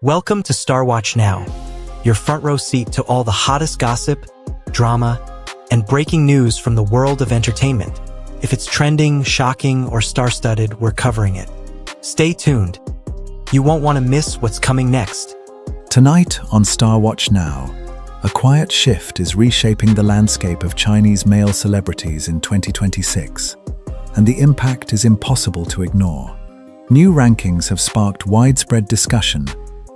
Welcome to Star Watch Now, your front row seat to all the hottest gossip, drama, and breaking news from the world of entertainment. If it's trending, shocking, or star-studded, we're covering it. Stay tuned. You won't want to miss what's coming next. Tonight on Star Watch Now, a quiet shift is reshaping the landscape of Chinese male celebrities in 2026, and the impact is impossible to ignore. New rankings have sparked widespread discussion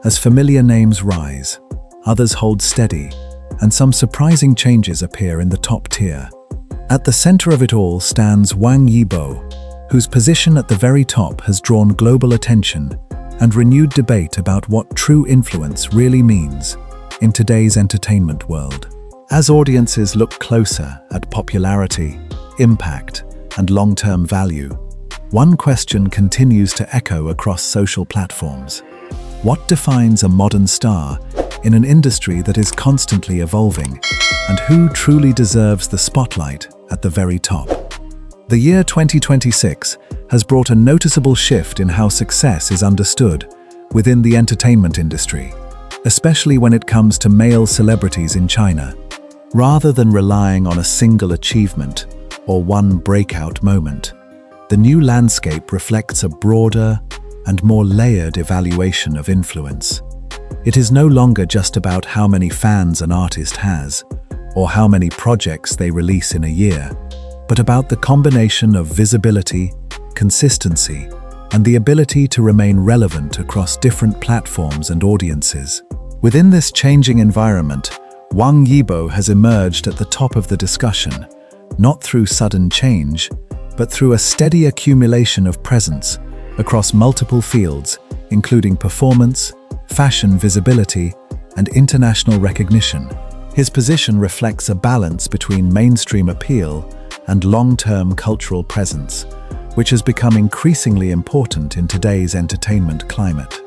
as familiar names rise, others hold steady, and some surprising changes appear in the top tier. At the center of it all stands Wang Yibo, whose position at the very top has drawn global attention and renewed debate about what true influence really means in today's entertainment world. As audiences look closer at popularity, impact, and long-term value, one question continues to echo across social platforms. What defines a modern star in an industry that is constantly evolving, and who truly deserves the spotlight at the very top? The year 2026 has brought a noticeable shift in how success is understood within the entertainment industry, especially when it comes to male celebrities in China. Rather than relying on a single achievement or one breakout moment, the new landscape reflects a broader and more layered evaluation of influence. It is no longer just about how many fans an artist has, or how many projects they release in a year, but about the combination of visibility, consistency, and the ability to remain relevant across different platforms and audiences. Within this changing environment, Wang Yibo has emerged at the top of the discussion, not through sudden change, but through a steady accumulation of presence across multiple fields, including performance, fashion visibility, and international recognition. His position reflects a balance between mainstream appeal and long-term cultural presence, which has become increasingly important in today's entertainment climate.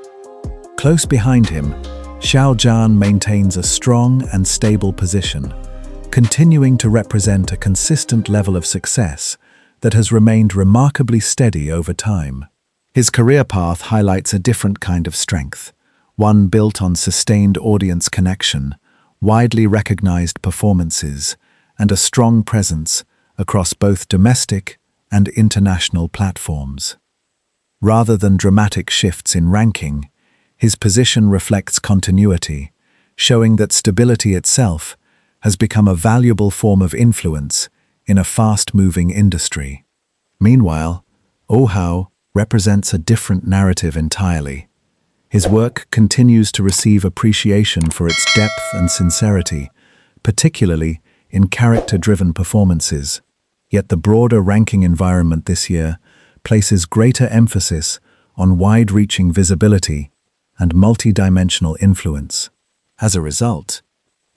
Close behind him, Xiao Zhan maintains a strong and stable position, continuing to represent a consistent level of success that has remained remarkably steady over time. His career path highlights a different kind of strength, one built on sustained audience connection, widely recognized performances, and a strong presence across both domestic and international platforms. Rather than dramatic shifts in ranking, his position reflects continuity, showing that stability itself has become a valuable form of influence in a fast-moving industry. Meanwhile, Oh represents a different narrative entirely. His work continues to receive appreciation for its depth and sincerity, particularly in character-driven performances. Yet the broader ranking environment this year places greater emphasis on wide-reaching visibility and multi-dimensional influence. As a result,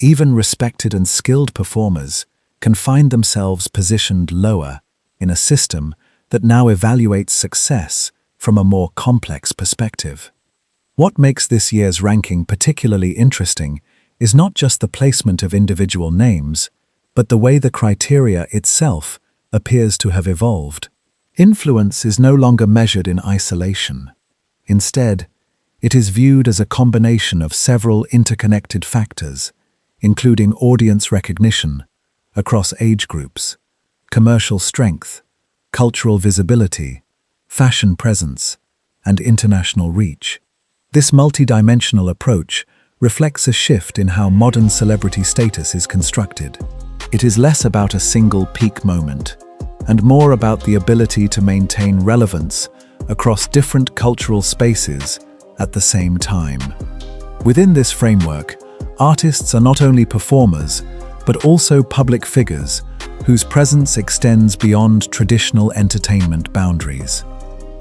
even respected and skilled performers can find themselves positioned lower in a system that now evaluates success from a more complex perspective. What makes this year's ranking particularly interesting is not just the placement of individual names, but the way the criteria itself appears to have evolved. Influence is no longer measured in isolation. Instead, it is viewed as a combination of several interconnected factors, including audience recognition across age groups, commercial strength, cultural visibility, fashion presence, and international reach. This multidimensional approach reflects a shift in how modern celebrity status is constructed. It is less about a single peak moment, and more about the ability to maintain relevance across different cultural spaces at the same time. Within this framework, artists are not only performers, but also public figures whose presence extends beyond traditional entertainment boundaries.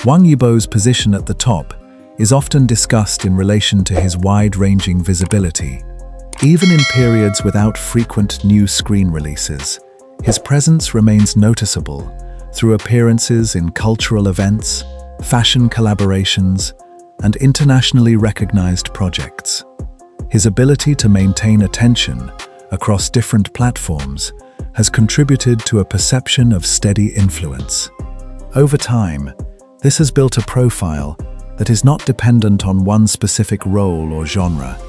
Wang Yibo's position at the top is often discussed in relation to his wide-ranging visibility. Even in periods without frequent new screen releases, his presence remains noticeable through appearances in cultural events, fashion collaborations, and internationally recognized projects. His ability to maintain attention across different platforms has contributed to a perception of steady influence. Over time, this has built a profile that is not dependent on one specific role or genre,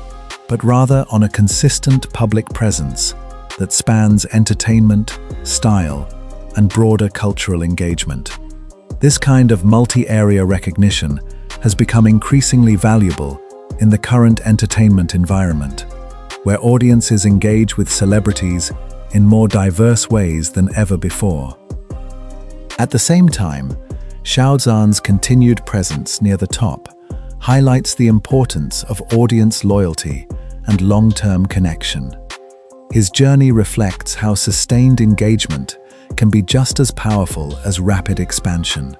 but rather on a consistent public presence that spans entertainment, style, and broader cultural engagement. This kind of multi-area recognition has become increasingly valuable in the current entertainment environment, where audiences engage with celebrities in more diverse ways than ever before. At the same time, Xiao Zhan's continued presence near the top highlights the importance of audience loyalty and long-term connection. His journey reflects how sustained engagement can be just as powerful as rapid expansion.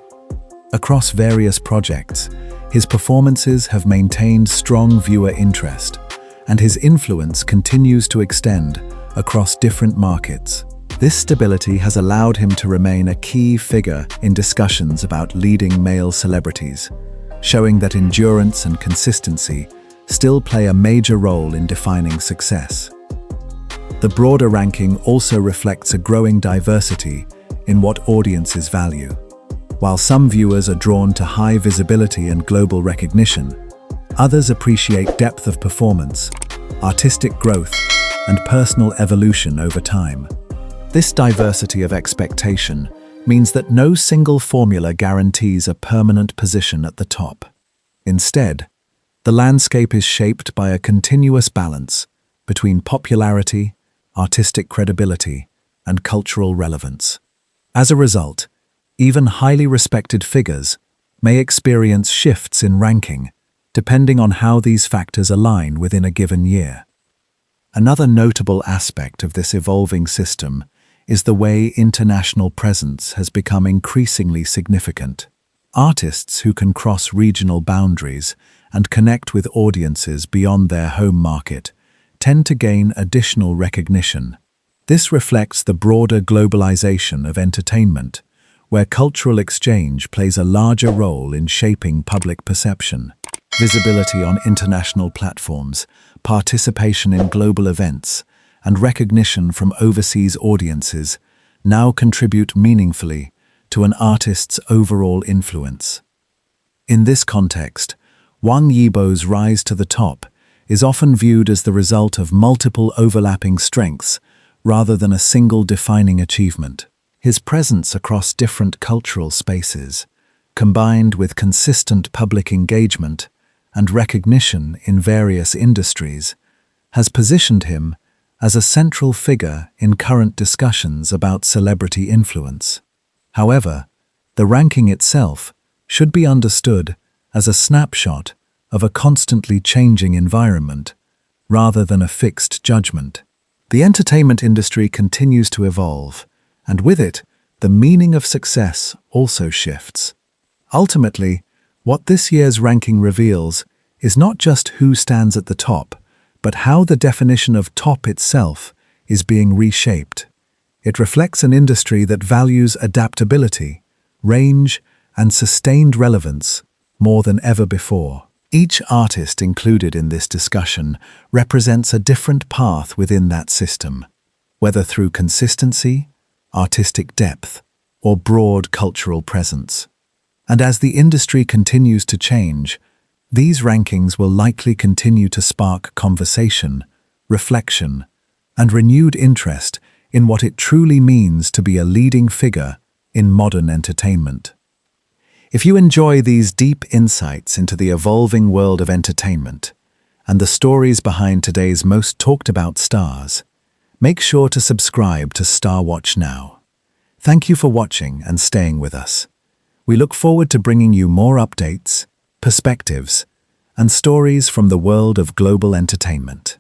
Across various projects, his performances have maintained strong viewer interest, and his influence continues to extend across different markets. This stability has allowed him to remain a key figure in discussions about leading male celebrities, showing that endurance and consistency still play a major role in defining success. The broader ranking also reflects a growing diversity in what audiences value. While some viewers are drawn to high visibility and global recognition, others appreciate depth of performance, artistic growth, and personal evolution over time. This diversity of expectation means that no single formula guarantees a permanent position at the top. Instead, the landscape is shaped by a continuous balance between popularity, artistic credibility, and cultural relevance. As a result, even highly respected figures may experience shifts in ranking, depending on how these factors align within a given year. Another notable aspect of this evolving system is the way international presence has become increasingly significant. Artists who can cross regional boundaries and connect with audiences beyond their home market tend to gain additional recognition. This reflects the broader globalization of entertainment, where cultural exchange plays a larger role in shaping public perception. Visibility on international platforms, participation in global events, and recognition from overseas audiences now contribute meaningfully to an artist's overall influence. In this context, Wang Yibo's rise to the top is often viewed as the result of multiple overlapping strengths rather than a single defining achievement. His presence across different cultural spaces, combined with consistent public engagement and recognition in various industries, has positioned him as a central figure in current discussions about celebrity influence. However, the ranking itself should be understood as a snapshot of a constantly changing environment, rather than a fixed judgment. The entertainment industry continues to evolve, and with it, the meaning of success also shifts. Ultimately, what this year's ranking reveals is not just who stands at the top, but how the definition of top itself is being reshaped. It reflects an industry that values adaptability, range, and sustained relevance more than ever before. Each artist included in this discussion represents a different path within that system, whether through consistency, artistic depth, or broad cultural presence. And as the industry continues to change, these rankings will likely continue to spark conversation, reflection, and renewed interest in what it truly means to be a leading figure in modern entertainment. If you enjoy these deep insights into the evolving world of entertainment and the stories behind today's most talked about stars, make sure to subscribe to Star Watch now. Thank you for watching and staying with us. We look forward to bringing you more updates, perspectives, and stories from the world of global entertainment.